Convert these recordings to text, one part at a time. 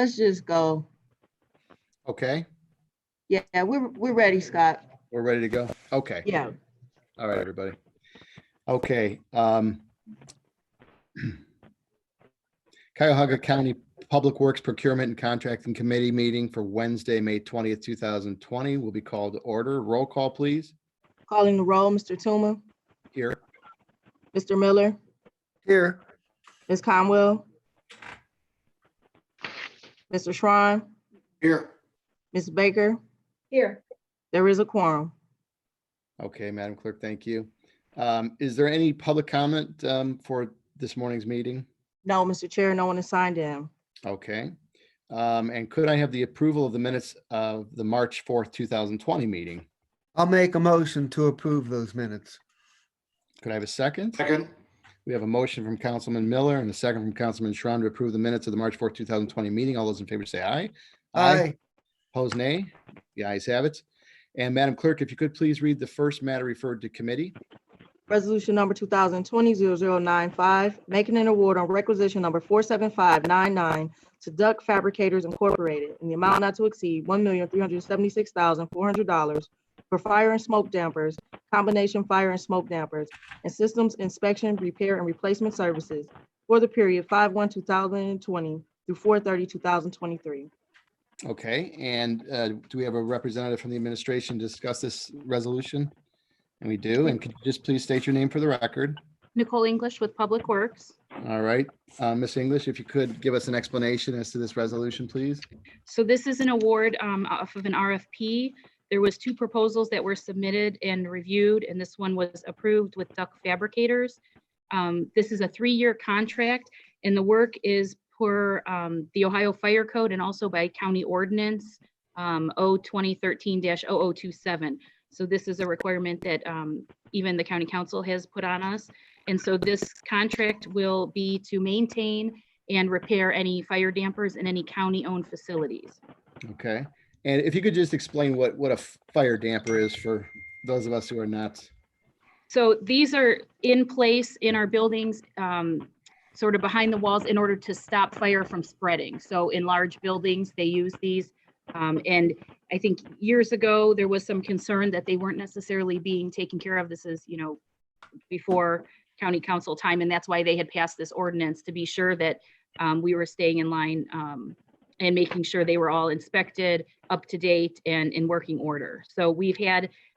Let's just go. Okay, Yeah, we're ready, Scott. we're ready to go. Okay. Yeah. All right, everybody. Okay. Cuyahoga County Public Works Procurement and Contracting Committee meeting for Wednesday, May 20th, 2020 will be called to order. Roll call, please. Calling the roll, Mr. Tuma, Here. Mr. Miller, Here. Ms. Conwell, Mr. Schrein, Here. Ms. Baker. Here. There is a quorum. Okay, Madam Clerk, thank you. Is there any public comment for this morning's meeting? No, Mr. Chair, no one has signed in. Okay. And could I have the approval of the minutes of the March 4th, 2020 meeting? I'll make a motion to approve those minutes. Could I have a second? Second. We have a motion from Councilman Miller and a second from Councilman Schron to approve the minutes of the March 4th, 2020 meeting. All those in favor say aye. Aye. Opposed, nay. The ayes have it. And Madam Clerk, if you could please read the first matter referred to committee. Resolution number 2020-0095, making an award on requisition number 47599 to Duck Fabricators Incorporated in the amount not to exceed $1,376,400 for fire and smoke dampers, combination fire and smoke dampers, and systems inspection, repair, and replacement services for the period 5/1/2020 through 4/30/2023. Okay, and do we have a representative from the administration to discuss this resolution? And we do. And could you just please state your name for the record? Nicole English with Public Works. All right, Ms. English, if you could give us an explanation as to this resolution, please. So this is an award off of an RFP. There was 2 proposals that were submitted and reviewed, and this one was approved with Duck Fabricators. This is a 3-year contract, and the work is per the Ohio Fire Code and also by County Ordinance 2013-0027. So this is a requirement that even the County Council has put on us. And so this contract will be to maintain and repair any fire dampers in any county-owned facilities. Okay, and if you could just explain what a fire damper is for those of us who are not. So these are in place in our buildings, sort of behind the walls in order to stop fire from spreading. So in large buildings, they use these. And I think years ago, there was some concern that they weren't necessarily being taken care of. This is, before county council time, and that's why they had passed this ordinance to be sure that we were staying in line and making sure they were all inspected, up to date, and in working order. So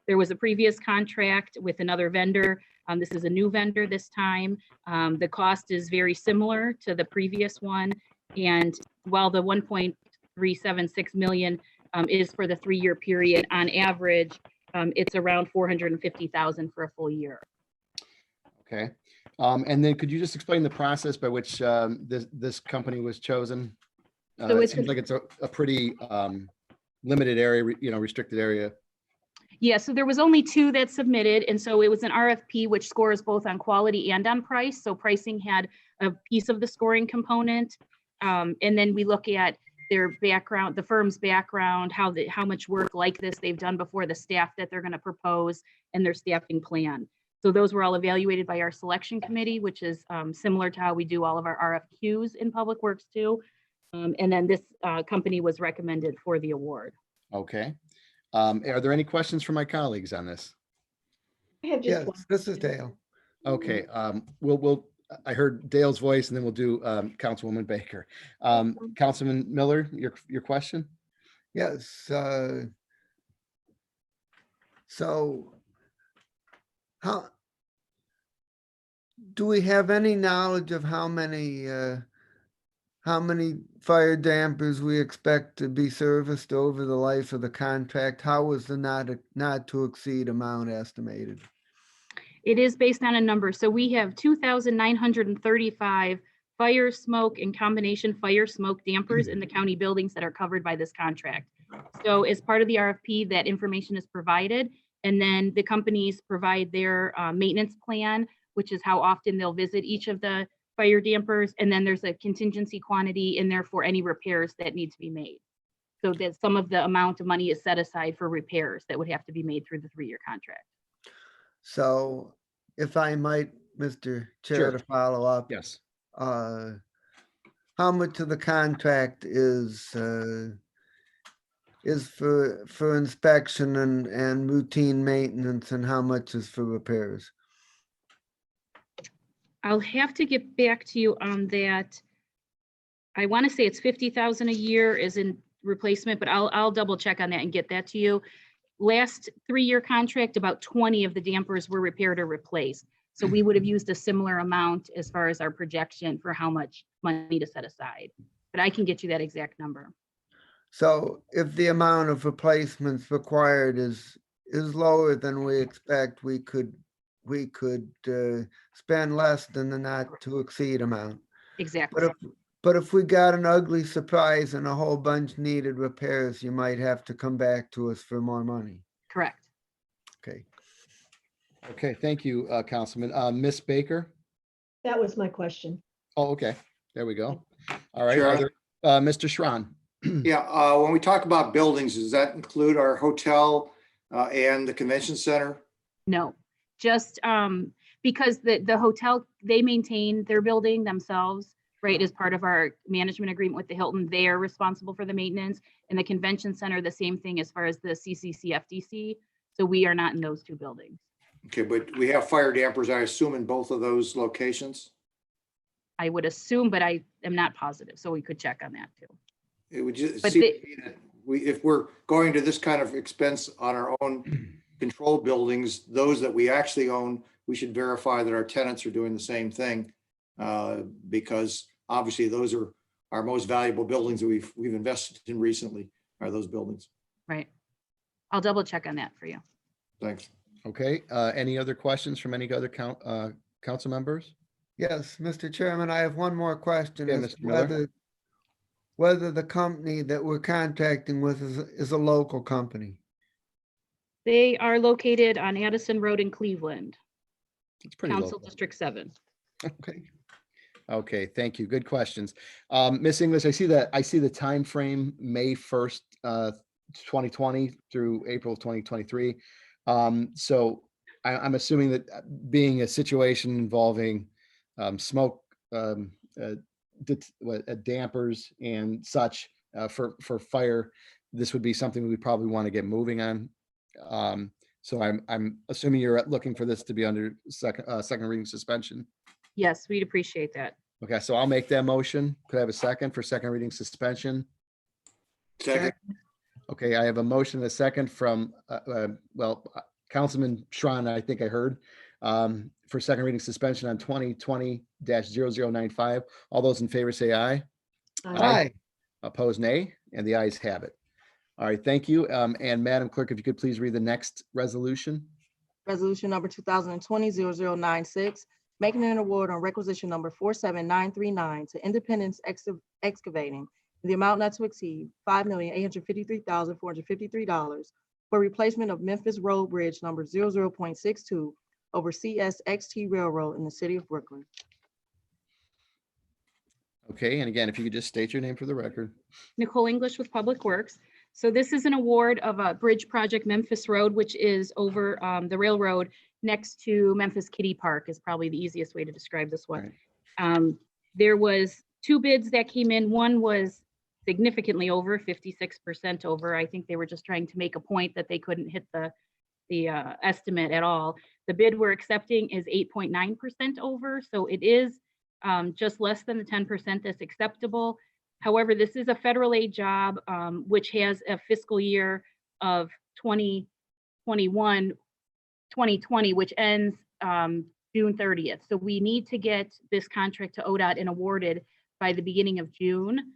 there was a previous contract with another vendor. This is a new vendor this time. The cost is very similar to the previous one. And while the 1.376 million is for the 3-year period, on average, it's around 450,000 for a full year. Okay, and then could you just explain the process by which this company was chosen? So it seems like it's a pretty limited area, restricted area. Yeah, so there was only 2 that submitted, and so it was an RFP which scores both on quality and on price. So pricing had a piece of the scoring component, and then we look at their background, the firm's background, how much work like this they've done before, the staff that they're going to propose, and their staffing plan. So those were all evaluated by our selection committee, which is similar to how we do all of our RFQs in Public Works too. And then this company was recommended for the award. Okay. Are there any questions from my colleagues on this? I have Yes, this is Dale. Okay, I heard Dale's voice, and then we'll do Councilwoman Baker. Councilman Miller, your question? Yes. So how do we have any knowledge of how many fire dampers we expect to be serviced over the life of the contract? How was the not to exceed amount estimated? It is based on a number. So we have 2,935 fire, smoke, and combination fire smoke dampers in the county buildings that are covered by this contract. So as part of the RFP, that information is provided, and then the companies provide their maintenance plan, which is how often they'll visit each of the fire dampers, and then there's a contingency quantity in there for any repairs that need to be made. So that some of the amount of money is set aside for repairs that would have to be made through the 3-year contract. So if I might, Mr. Chair, Sure. to follow up. Yes. How how much of the contract is for inspection and routine maintenance, and how much is for repairs? I'll have to get back to you on that. I want to say it's 50,000 a year is in replacement, but I'll double check on that and get that to you. Last 3-year contract, about 20 of the dampers were repaired or replaced. So we would have used a similar amount as far as our projection for how much money to set aside. But I can get you that exact number. So if the amount of replacements required is lower than we expect, we could spend less than the not to exceed amount. Exactly. But if we got an ugly surprise and a whole bunch needed repairs, you might have to come back to us for more money. Correct. Okay. Okay, thank you, Councilman. Ms. Baker? That was my question. Oh, okay, there we go. All right, Chairman? Mr. Schron? Yeah, when we talk about buildings, does that include our hotel and the convention center? No, just because the hotel, they maintain their building themselves, right, as part of our management agreement with the Hilton. They are responsible for the maintenance, and the convention center, the same thing as far as the CCCFDC. So we are not in those two buildings. Okay, but we have fire dampers, I assume, in both of those locations? I would assume, but I am not positive, so we could check on that too. It would just But seem to me that if we're going to this kind of expense on our own controlled buildings, those that we actually own, we should verify that our tenants are doing the same thing. Because obviously those are our most valuable buildings that we've invested in recently, are those buildings. Right. I'll double check on that for you. Thanks. Okay, any other questions from any other council members? Yes, Mr. Chairman, I have one more question. Yeah, as Mr. to Miller. Whether the company that we're contracting with is a local company. They are located on Addison Road in Cleveland, It's pretty Council local. District 7. Okay. Okay, thank you. Good questions. Ms. English, I see the time frame, May 1st, 2020 through April 2023. So I'm assuming that being a situation involving smoke, dampers and such for fire, this would be something we probably want to get moving on. So I'm assuming you're looking for this to be under second reading suspension. Yes, we'd appreciate that. Okay, so I'll make that motion. Could I have a second for second reading suspension? Second. Okay, I have a motion and a second from, Councilman Schron, I think I heard, for second reading suspension on 2020-0095. All those in favor say aye. Aye. Opposed, nay, and the ayes have it. All right, thank you. And Madam Clerk, if you could please read the next resolution. Resolution number 2020-0096, making an award on requisition number 47939 to Independence Excavating in the amount not to exceed $5,853,453 for replacement of Memphis Road Bridge number 00.62 over CSXT Railroad in the city of Brooklyn. Okay, and again, if you could just state your name for the record. Nicole English with Public Works. So this is an award of a bridge project, Memphis Road, which is over the railroad next to Memphis Kitty Park is probably the easiest way to describe this one. Right. There was 2 bids that came in. One was significantly over, 56% over. I think they were just trying to make a point that they couldn't hit the estimate at all. The bid we're accepting is 8.9% over. So it is just less than the 10% that's acceptable. However, this is a federal aid job, which has a fiscal year of 2020, which ends June 30th. So we need to get this contract to ODOT and awarded by the beginning of June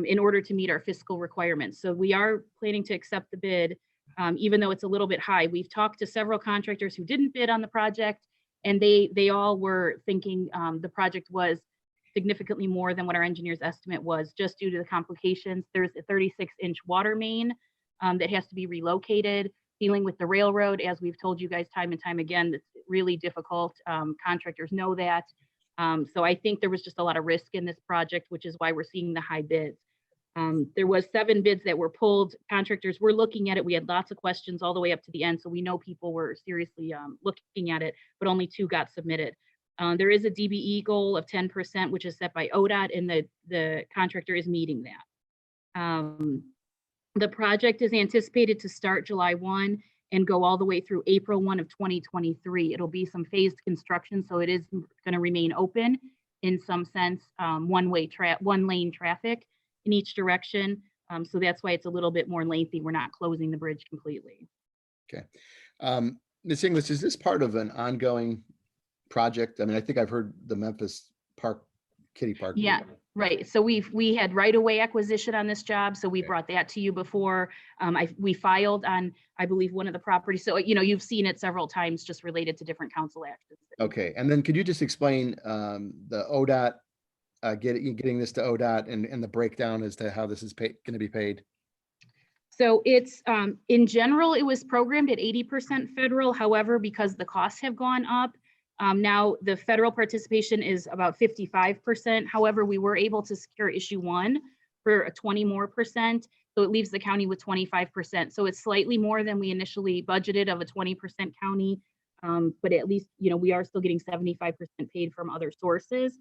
in order to meet our fiscal requirements. So we are planning to accept the bid, even though it's a little bit high. We've talked to several contractors who didn't bid on the project, and they all were thinking the project was significantly more than what our engineer's estimate was, just due to the complications. There's a 36-inch water main that has to be relocated. Dealing with the railroad, as we've told you guys time and time again, it's really difficult. Contractors know that. So I think there was just a lot of risk in this project, which is why we're seeing the high bids. There was 7 bids that were pulled. Contractors were looking at it. We had lots of questions all the way up to the end. So we know people were seriously looking at it, but only 2 got submitted. There is a DBE goal of 10%, which is set by ODOT, and the contractor is meeting that. The project is anticipated to start July 1 and go all the way through April 1 of 2023. It'll be some phased construction, so it is going to remain open in some sense, one lane traffic in each direction. So that's why it's a little bit more lengthy. We're not closing the bridge completely. Okay. Ms. English, is this part of an ongoing project? I mean, I think I've heard the Memphis Kitty Park. Yeah, right. So we had right-of-way acquisition on this job. So we Okay. brought that to you before. We filed on, I believe, one of the properties. So, you've seen it several times just related to different council actions. Okay. And then could you just explain the ODOT, getting this to ODOT and the breakdown as to how this is going to be paid? So it's, in general, it was programmed at 80% federal. However, because the costs have gone up, now the federal participation is about 55%. However, we were able to secure issue 1 for a 20 more percent. So it leaves the county with 25%. So it's slightly more than we initially budgeted of a 20% county. But at least, we are still getting 75% paid from other sources.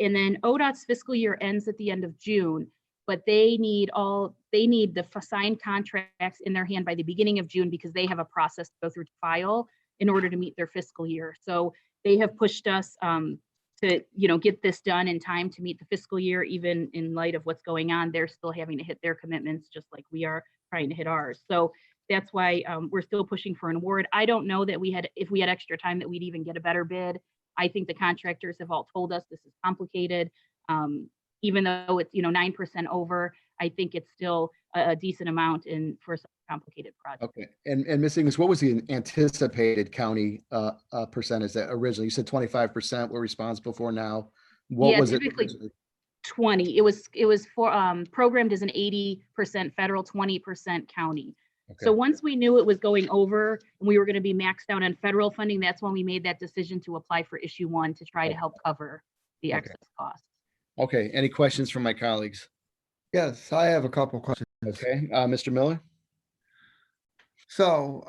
And then ODOT's fiscal year ends at the end of June, but they need the signed contracts in their hand by the beginning of June because they have a process to go through to file in order to meet their fiscal year. So they have pushed us to get this done in time to meet the fiscal year, even in light of what's going on. They're still having to hit their commitments just like we are trying to hit ours. So that's why we're still pushing for an award. I don't know that if we had extra time, that we'd even get a better bid. I think the contractors have all told us this is complicated. Even though it's 9% over, I think it's still a decent amount for such a complicated project. Okay. And Ms. English, what was the anticipated county percentage that originally? You said 25% were responsible for now. What was it typically originally? 20. It was for programmed as an 80% federal, 20% county. Okay. So once we knew it was going over and we were going to be maxed out on federal funding, that's when we made that decision to apply for issue 1 to try to help cover the Okay. excess costs. Okay. Any questions from my colleagues? Yes, I have a couple questions. Okay. Mr. Miller? So,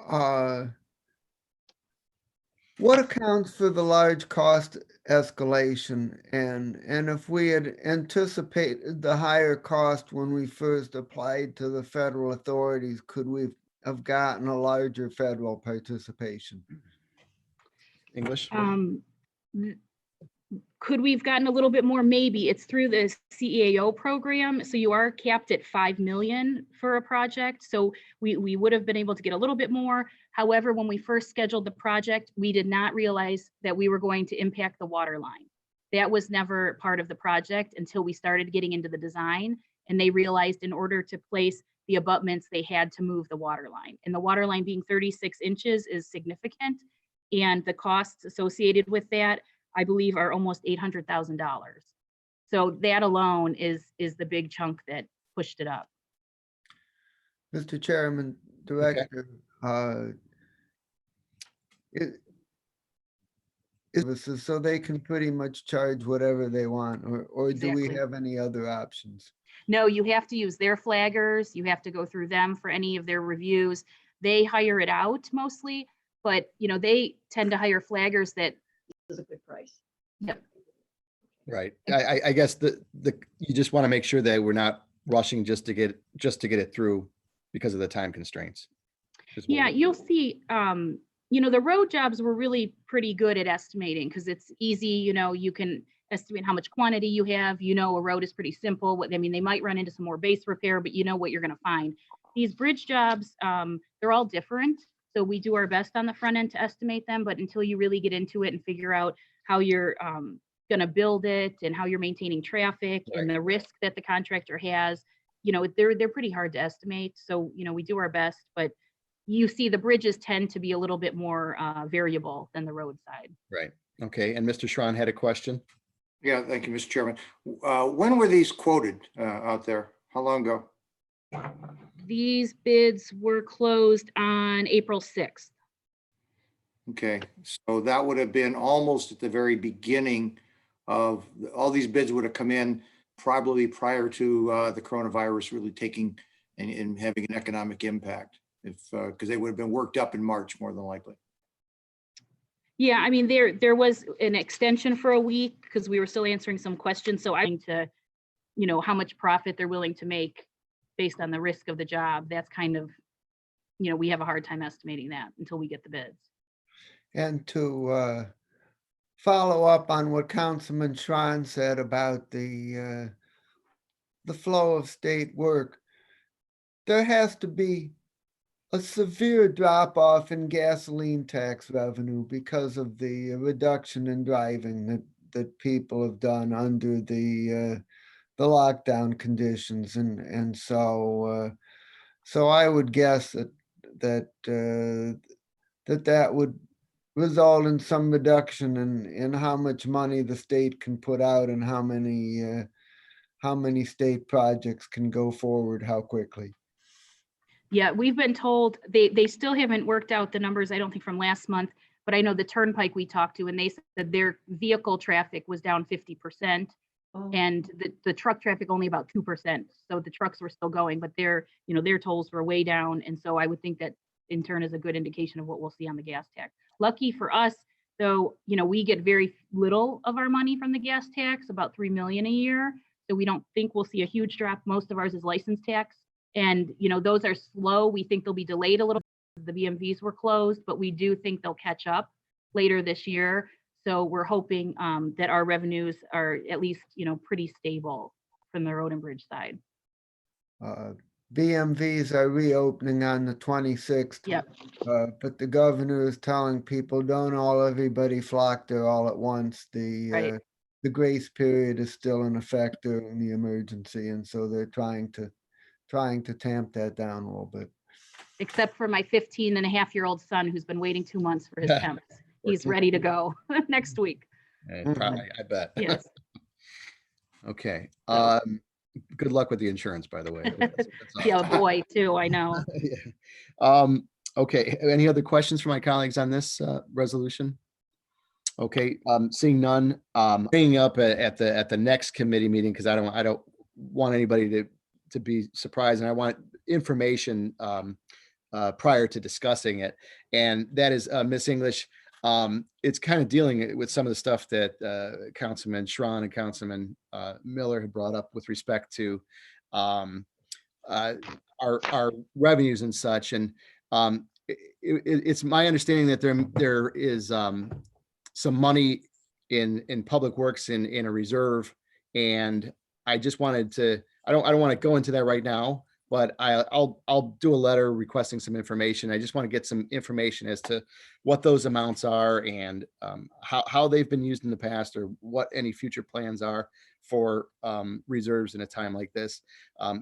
what accounts for the large cost escalation? And if we had anticipated the higher cost when we first applied to the federal authorities, could we have gotten a larger federal participation? English? Could we have gotten a little bit more? Maybe. It's through the CEAO program. So you are capped at 5 million for a project. So we would have been able to get a little bit more. However, when we first scheduled the project, we did not realize that we were going to impact the water line. That was never part of the project until we started getting into the design, and they realized in order to place the abutments, they had to move the water line. And the water line being 36 inches is significant. And the costs associated with that, I believe, are almost $800,000. So that alone is the big chunk that pushed it up. Mr. Chairman, Director, so they can pretty much charge whatever they want, or do we Exactly. have any other options? No, you have to use their flaggers. You have to go through them for any of their reviews. They hire it out mostly, but they tend to hire flaggers that. This is a good price. Yep. Right. I guess you just want to make sure that we're not rushing just to get it through because of the time constraints. Yeah, you'll see, the road jobs were really pretty good at estimating because it's easy, you can estimate how much quantity you have, a road is pretty simple. They might run into some more base repair, but you know what you're going to find. These bridge jobs, they're all different. So we do our best on the front end to estimate them, but until you really get into it and figure out how you're going to build it and how you're maintaining traffic and the risk that the contractor has, they're pretty hard to estimate. So, we do our best, but you see the bridges tend to be a little bit more variable than the roadside. Right. Okay. And Mr. Schron had a question. Yeah, thank you, Mr. Chairman. When were these quoted out there? How long ago? These bids were closed on April 6th. Okay, so that would have been almost at the very beginning of, all these bids would have come in probably prior to the coronavirus really taking and having an economic impact, because they would have been worked up in March more than likely. Yeah, I mean, there was an extension for a week because we were still answering some questions. So I'm to, how much profit they're willing to make based on the risk of the job. That's kind of, we have a hard time estimating that until we get the bids. And to follow up on what Councilman Schron said about the flow of state work, there has to be a severe drop off in gasoline tax revenue because of the reduction in driving that people have done under the lockdown conditions, and so I would guess that would result in some reduction in how much money the state can put out and how many state projects can go forward, how quickly. Yeah, we've been told they still haven't worked out the numbers, I don't think from last month, but I know the Turnpike we talked to, and they said their vehicle traffic was down 50%. Oh, And the truck traffic only about 2%. So the trucks were still going, but their tolls were way down. And so I would think that in turn is a good indication of what we'll see on the gas tax. Lucky for us, though, we get very little of our money from the gas tax, about 3 million a year. So we don't think we'll see a huge drop. Most of ours is license tax. And, those are slow. We think they'll be delayed a little. The BMVs were closed, but we do think they'll catch up later this year. So we're hoping that our revenues are at least, pretty stable from the road and bridge side. BMVs are reopening on the 26th. Yep. But the governor is telling people, don't everybody flock there all at once. Right. The grace period is still in effect during the emergency, and so they're trying to tamp that down a little bit. Except for my 15-and-a-half-year-old son who's been waiting 2 months for his temps. He's ready to go next week. Probably, I bet. Yes. Okay. So- Good luck with the insurance, by the way. That's Yeah, awesome. boy, too, I know. Yeah. Okay, any other questions from my colleagues on this resolution? Okay, seeing none, bringing up at the next committee meeting, because I don't want anybody to be surprised, and I want information prior to discussing it. And that is Ms. English. It's kind of dealing with some of the stuff that Councilman Schron and Councilman Miller had brought up with respect to our revenues and such. And it's my understanding that there is some money in public works in a reserve, and I just wanted to. I don't want to go into that right now, but I'll do a letter requesting some information. I just want to get some information as to what those amounts are and how they've been used in the past, or what any future plans are for reserves in a time like this,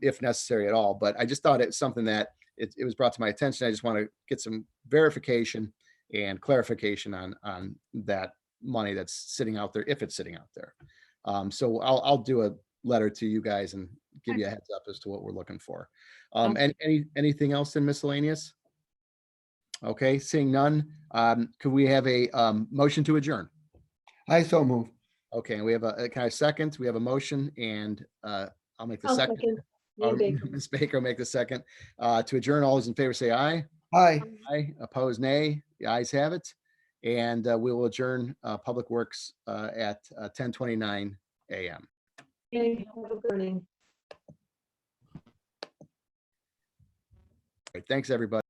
if necessary at all. But I just thought it's something that it was brought to my attention. I just want to get some verification and clarification on that money that's sitting out there, if it's sitting out there. So I'll do a letter to you guys and give you a heads up as to what we're looking for. And anything else in miscellaneous? Okay, seeing none, could we have a motion to adjourn? I so move. Okay, and we have can I second? We have a motion, and I'll make the I'll second. second. Ian Baker. Ms. Baker will make the second. To adjourn, all those in favor say aye. Aye. Aye, opposed nay. The ayes have it. And we will adjourn Public Works at 10:29 a.m. Okay, have a good evening. All right, thanks, everybody.